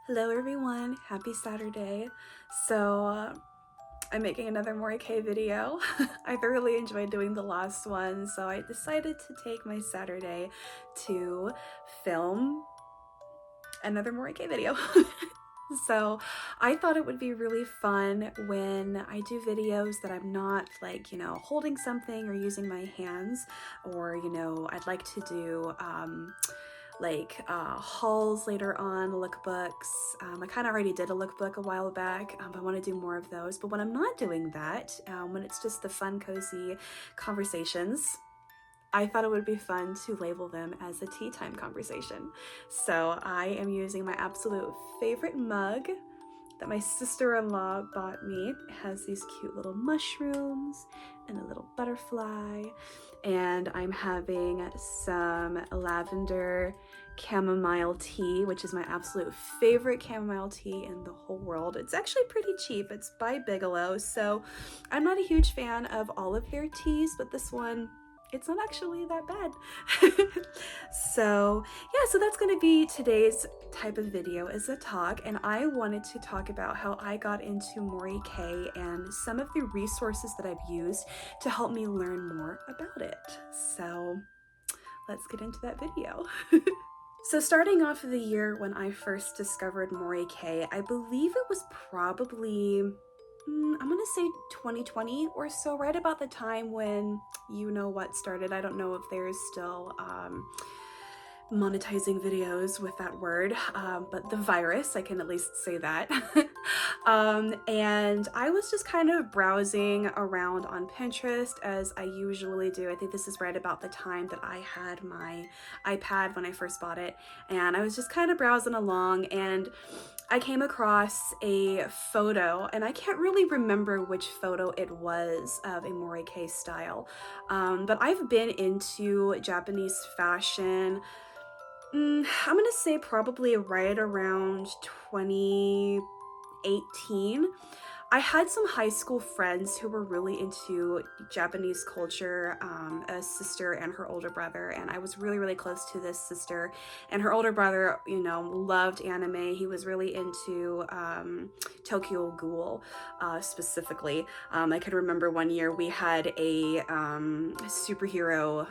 Hello everyone, happy Saturday. I'm making another Mori Kei video. I thoroughly enjoyed doing the last one, so I decided to take my Saturday to film another Mori Kei video. So I thought it would be really fun when I do videos that I'm not like, holding something or using my hands, or, I'd like to do hauls later on, lookbooks. I kind of already did a lookbook a while back, but I want to do more of those. But when I'm not doing that, when it's just the fun, cozy conversations, I thought it would be fun to label them as a tea time conversation. So I am using my absolute favorite mug that my sister-in-law bought me. It has these cute little mushrooms and a little butterfly, and I'm having some lavender chamomile tea, which is my absolute favorite chamomile tea in the whole world. It's actually pretty cheap. It's by Bigelow, so I'm not a huge fan of all of their teas, but this one, it's not actually that bad. So that's gonna be today's type of video, is a talk, and I wanted to talk about how I got into Mori Kei and some of the resources that I've used to help me learn more about it. So let's get into that video. So starting off of the year when I first discovered Mori Kei, I believe it was probably I'm gonna say 2020 or so, right about the time when You Know What started. I don't know if there's still monetizing videos with that word, but the virus, I can at least say that. And I was just kind of browsing around on Pinterest, as I usually do. I think this is right about the time that I had my iPad when I first bought it, and I was just kind of browsing along, and I came across a photo, and I can't really remember which photo it was of a Mori Kei style, but I've been into Japanese fashion, I'm gonna say probably right around 2018. I had some high school friends who were really into Japanese culture, a sister and her older brother, and I was really, really close to this sister, and her older brother, loved anime. He was really into Tokyo Ghoul, specifically. I can remember one year we had a superhero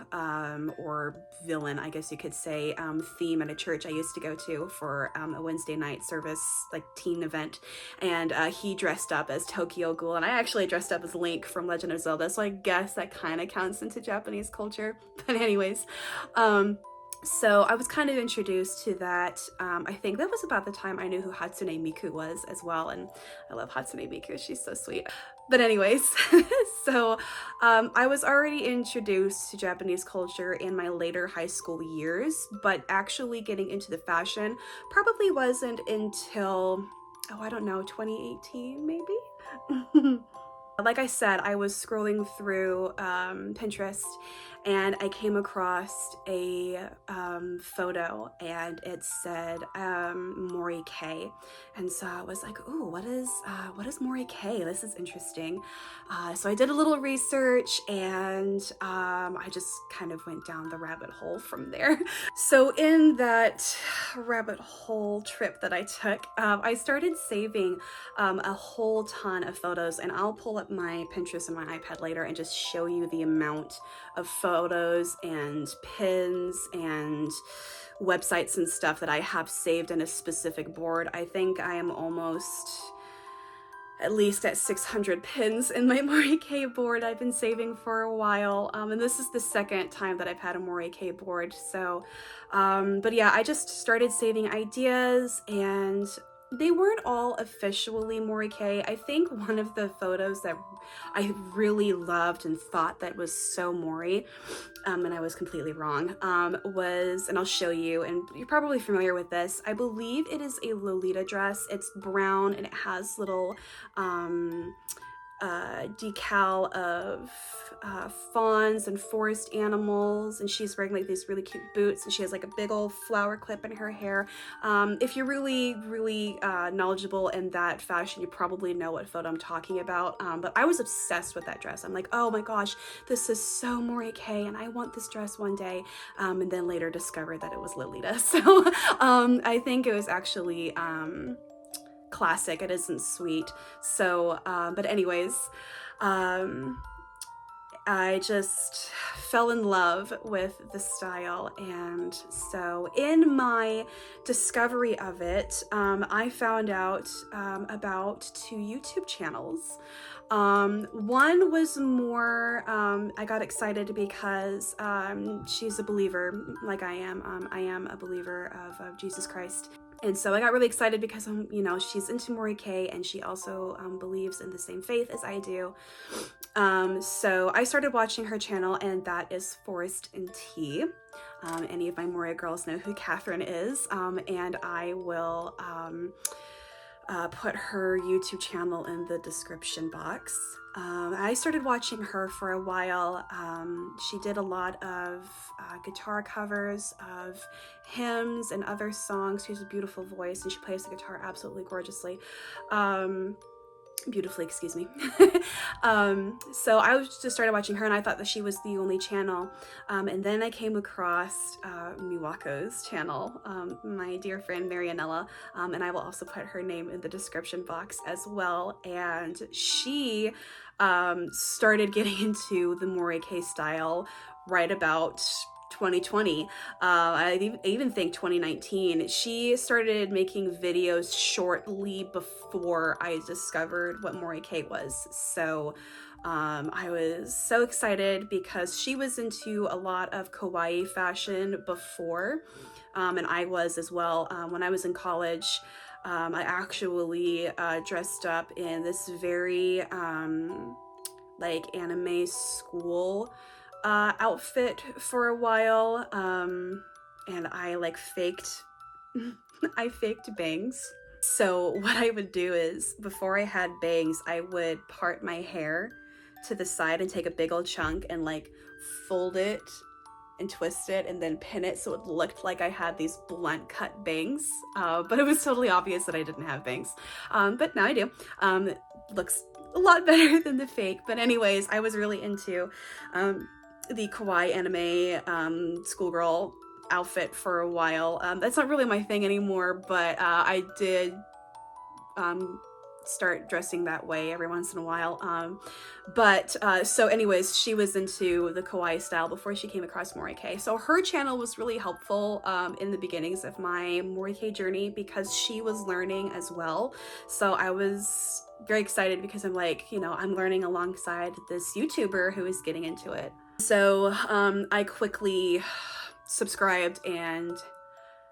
or villain, I guess you could say, theme at a church I used to go to for a Wednesday night service, like teen event, and he dressed up as Tokyo Ghoul, and I actually dressed up as Link from Legend of Zelda, so I guess that kind of counts into Japanese culture. But anyways, so I was kind of introduced to that. I think that was about the time I knew who Hatsune Miku was as well, and I love Hatsune Miku, she's so sweet. But anyways, so I was already introduced to Japanese culture in my later high school years, but actually getting into the fashion probably wasn't until, I don't know, 2018 maybe? Like I said, I was scrolling through Pinterest, and I came across a photo, and it said Mori Kei, and so I was like, ooh, what is Mori Kei? This is interesting. So I did a little research, and I just kind of went down the rabbit hole from there. So in that rabbit hole trip that I took, I started saving a whole ton of photos, and I'll pull up my Pinterest and my iPad later and just show you the amount of photos and pins and websites and stuff that I have saved in a specific board. I think I am almost at least at 600 pins in my Mori Kei board I've been saving for a while, and this is the second time that I've had a Mori Kei board. So but yeah, I just started saving ideas, and they weren't all officially Mori Kei. I think one of the photos that I really loved and thought that was so Mori, and I was completely wrong, was, and I'll show you, and you're probably familiar with this, I believe it is a Lolita dress. It's brown, and it has little decal of fawns and forest animals, and she's wearing like these really cute boots, and she has like a big old flower clip in her hair. If you're really knowledgeable in that fashion, you probably know what photo I'm talking about, but I was obsessed with that dress. I'm like, oh my gosh, this is so Mori Kei, and I want this dress one day, and then later discovered that it was Lolita. So I think it was actually classic. It isn't sweet. So but anyways, I just fell in love with the style, and so in my discovery of it, I found out about 2 YouTube channels. One was more, I got excited because she's a believer like I am. I am a believer of Jesus Christ. And so I got really excited because, you know, she's into Mori Kei, and she also believes in the same faith as I do. So I started watching her channel, and that is Forest and Tea. Any of my Mori girls know who Catherine is, and I will put her YouTube channel in the description box. I started watching her for a while. She did a lot of guitar covers of hymns and other songs. She has a beautiful voice, and she plays the guitar absolutely gorgeously. Beautifully, excuse me. So I just started watching her, and I thought that she was the only channel. And then I came across Miwako's channel, my dear friend Marianella, and I will also put her name in the description box as well. And she started getting into the Mori Kei style right about 2020. I even think 2019. She started making videos shortly before I discovered what Mori Kei was. So I was so excited because she was into a lot of kawaii fashion before, and I was as well. When I was in college, I actually dressed up in this very like anime school outfit for a while, and I like faked I faked bangs. So what I would do is, before I had bangs, I would part my hair to the side and take a big old chunk and like fold it and twist it and then pin it so it looked like I had these blunt cut bangs, but it was totally obvious that I didn't have bangs, but now I do. It looks a lot better than the fake. But anyways, I was really into the kawaii anime schoolgirl outfit for a while. That's not really my thing anymore, but I did start dressing that way every once in a while. So anyways, she was into the kawaii style before she came across Mori Kei. So her channel was really helpful in the beginnings of my Mori Kei journey because she was learning as well. So I was very excited because I'm like, you know, I'm learning alongside this YouTuber who is getting into it. So I quickly subscribed and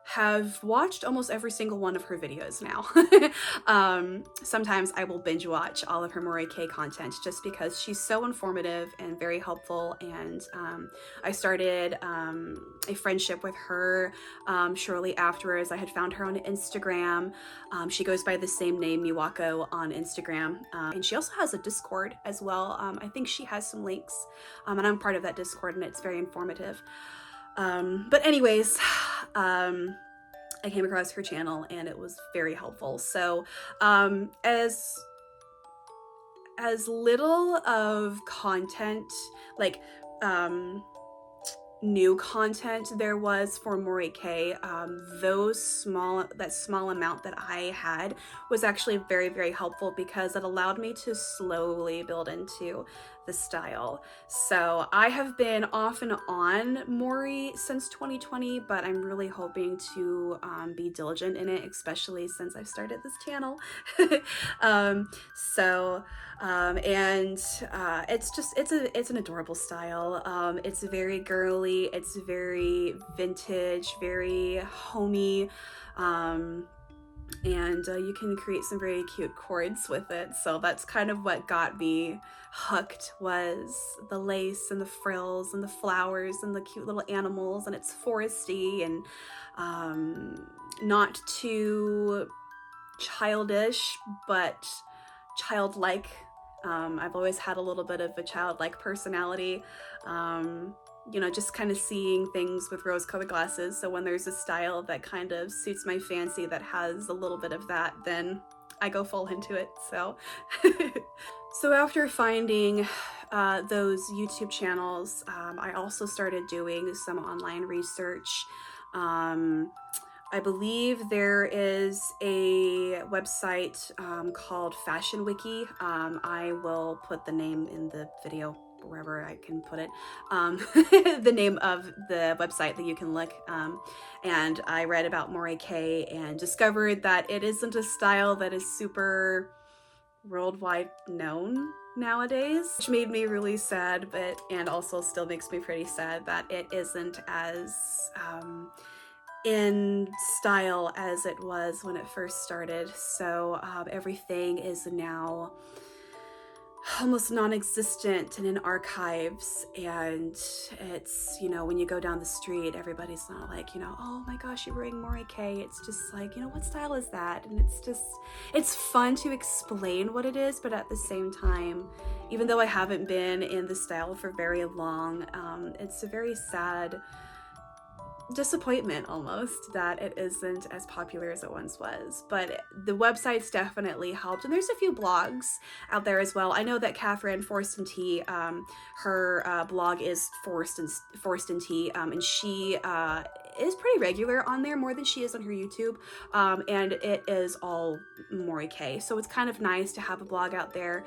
have watched almost every single one of her videos now. Sometimes I will binge watch all of her Mori Kei content just because she's so informative and very helpful. And I started a friendship with her shortly afterwards. I had found her on Instagram. She goes by the same name, Miwako, on Instagram. And she also has a Discord as well. I think she has some links, and I'm part of that Discord, and it's very informative. But anyways, I came across her channel and it was very helpful. So as little of content, like new content there was for Mori Kei, that small amount that I had was actually very, very helpful because it allowed me to slowly build into the style. So I have been off and on Mori since 2020, but I'm really hoping to be diligent in it, especially since I've started this channel. It's an adorable style. It's very girly, it's very vintage, very homey, and you can create some very cute cords with it. So that's kind of what got me hooked, was the lace and the frills and the flowers and the cute little animals, and it's foresty and not too childish but childlike I've always had a little bit of a childlike personality, you know, just kind of seeing things with rose-colored glasses. So when there's a style that kind of suits my fancy that has a little bit of that, then I go full into it. So so after finding those YouTube channels, I also started doing some online research. I believe there is a website called Fashion Wiki. I will put the name in the video wherever I can put it, the name of the website that you can look. And I read about Mori Kei and discovered that it isn't a style that is super worldwide known nowadays, which made me really sad, and also still makes me pretty sad that it isn't as in style as it was when it first started. So everything is now almost non-existent and in archives, and it's, you know, when you go down the street, everybody's not like, you know, oh my gosh, you're wearing Mori Kei. It's just like, you know, what style is that? And it's fun to explain what it is, but at the same time, even though I haven't been in the style for very long, it's a very sad disappointment almost that it isn't as popular as it once was. But the website's definitely helped, and there's a few blogs out there as well. I know that Catherine Forrest and Tea, her blog is Forrest and Tea, and she is pretty regular on there, more than she is on her YouTube, and it is all Mori Kei. So it's kind of nice to have a blog out there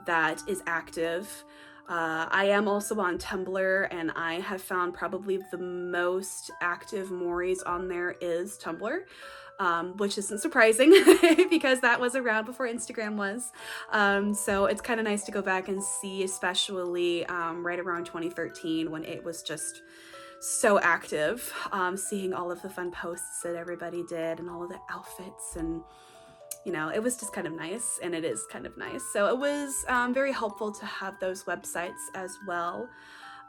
that is active. I am also on Tumblr, and I have found probably the most active Moris on there is Tumblr, which isn't surprising because that was around before Instagram was. So it's kind of nice to go back and see, especially right around 2013 when it was just so active, seeing all of the fun posts that everybody did and all of the outfits, and you know, it was just kind of nice, and it is kind of nice. So it was very helpful to have those websites as well.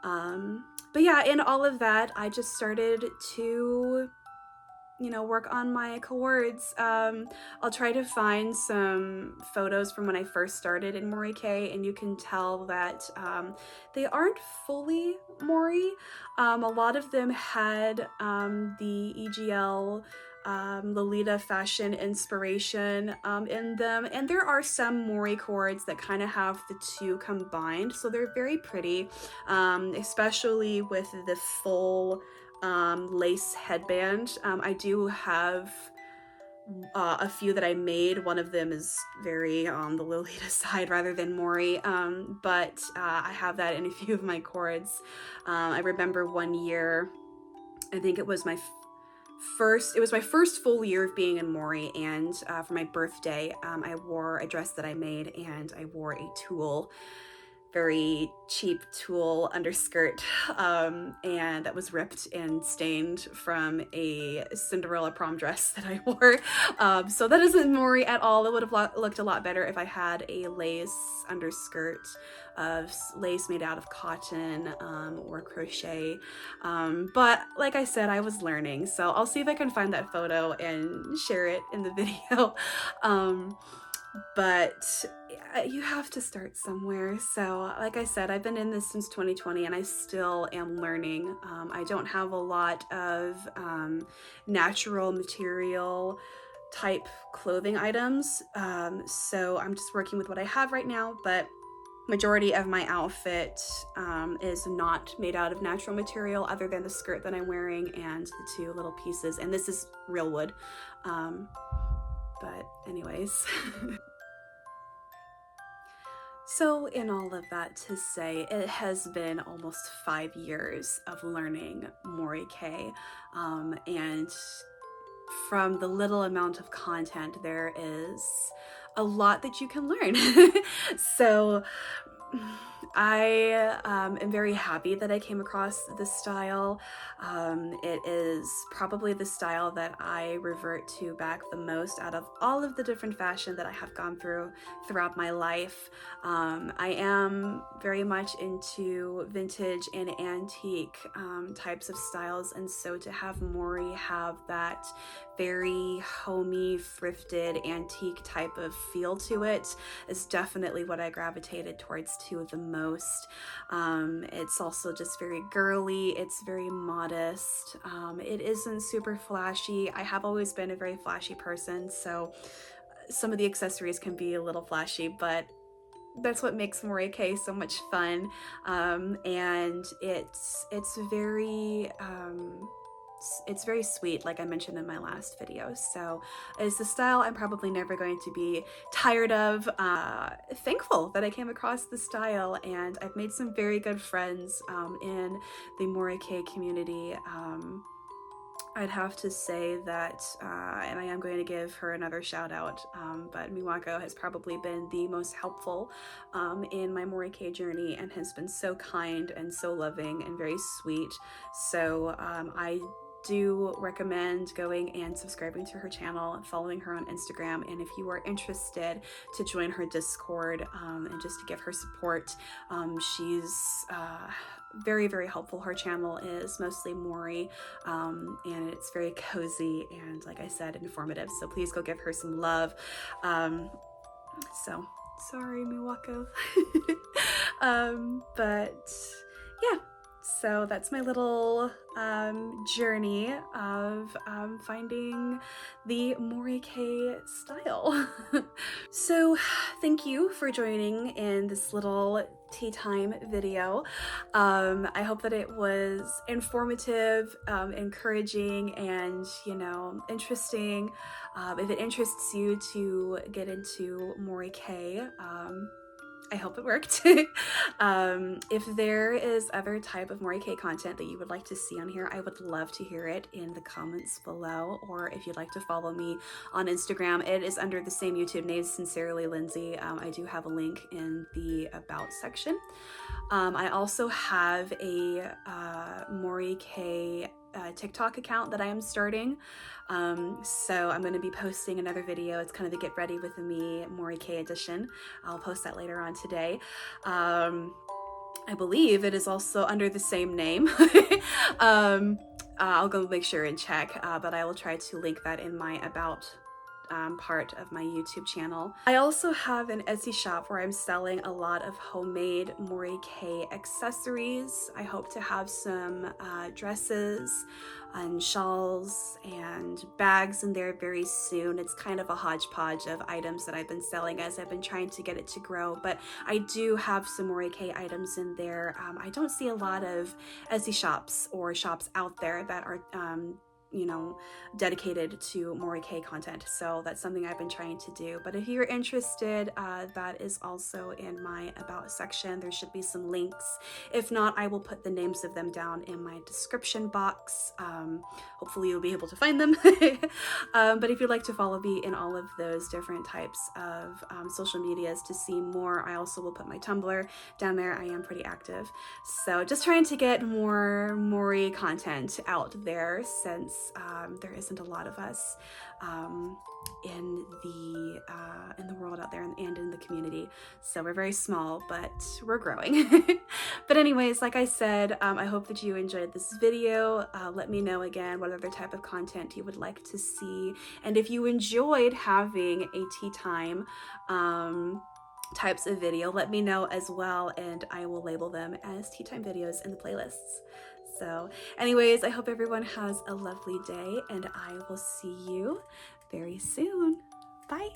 But yeah, in all of that, I just started to, you know, work on my cords. I'll try to find some photos from when I first started in Mori Kei, and you can tell that they aren't fully Mori. A lot of them had the EGL Lolita fashion inspiration in them, and there are some Mori cords that kind of have the two combined, so they're very pretty, especially with the full lace headband. I do have a few that I made. One of them is very on the Lolita side rather than Mori, but I have that in a few of my cords. I remember one year, I think it was my first full year of being in Mori, and for my birthday, I wore a dress that I made, and I wore a tulle, very cheap tulle underskirt, and that was ripped and stained from a Cinderella prom dress that I wore. So that isn't Mori at all. It would have looked a lot better if I had a lace underskirt of lace made out of cotton or crochet. But like I said, I was learning, so I'll see if I can find that photo and share it in the video. But you have to start somewhere. So like I said, I've been in this since 2020, and I still am learning. I don't have a lot of natural material type clothing items, so I'm just working with what I have right now, but majority of my outfit is not made out of natural material other than the skirt that I'm wearing and the two little pieces, and this is real wood. But anyways. So in all of that to say, it has been almost 5 years of learning Mori Kei, and from the little amount of content, there is a lot that you can learn. So I am very happy that I came across this style. It is probably the style that I revert to back the most out of all of the different fashion that I have gone through throughout my life. I am very much into vintage and antique types of styles, and so to have Mori have that very homey, thrifted, antique type of feel to it is definitely what I gravitated towards too the most. It's also just very girly, it's very modest, it isn't super flashy. I have always been a very flashy person, so some of the accessories can be a little flashy, but that's what makes Mori Kei so much fun. And it's very sweet, like I mentioned in my last video. So it's the style I'm probably never going to be tired of. Thankful that I came across the style, and I've made some very good friends in the Mori Kei community. I'd have to say that, and I am going to give her another shout out, but Miwako has probably been the most helpful in my Mori Kei journey, and has been so kind and so loving and very sweet. So I do recommend going and subscribing to her channel, following her on Instagram, and if you are interested to join her Discord and just to give her support, she's very, very helpful. Her channel is mostly Mori, and it's very cozy and, like I said, informative, so please go give her some love. So sorry, Miwako. But yeah, so that's my little journey of finding the Mori Kei style. So thank you for joining in this little tea time video. I hope that it was informative, encouraging, and, you know, interesting. If it interests you to get into Mori Kei, I hope it worked. If there is other type of Mori Kei content that you would like to see on here, I would love to hear it in the comments below, or if you'd like to follow me on Instagram, it is under the same YouTube name, Sincerely Lindsay. I do have a link in the About section. I also have a Mori Kei TikTok account that I am starting. So I'm going to be posting another video. It's kind of the Get Ready With Me Mori Kei edition. I'll post that later on today. I believe it is also under the same name. I'll go make sure and check, but I will try to link that in my About part of my YouTube channel. I also have an Etsy shop where I'm selling a lot of homemade Mori Kei accessories. I hope to have some dresses and shawls and bags in there very soon. It's kind of a hodgepodge of items that I've been selling as I've been trying to get it to grow, but I do have some Mori Kei items in there. I don't see a lot of Etsy shops or shops out there that are you know, dedicated to Mori Kei content, so that's something I've been trying to do. But if you're interested, that is also in my About section. There should be some links. If not, I will put the names of them down in my description box. Hopefully you'll be able to find them. But if you'd like to follow me in all of those different types of social medias to see more, I also will put my Tumblr down there. I am pretty active, so just trying to get more Mori content out there, since there isn't a lot of us in the world out there and in the community. So we're very small, but we're growing. But anyways, like I said, I hope that you enjoyed this video. Let me know again what other type of content you would like to see, and if you enjoyed having a tea time types of video, let me know as well, and I will label them as tea time videos in the playlists. So anyways, I hope everyone has a lovely day, and I will see you very soon. Bye.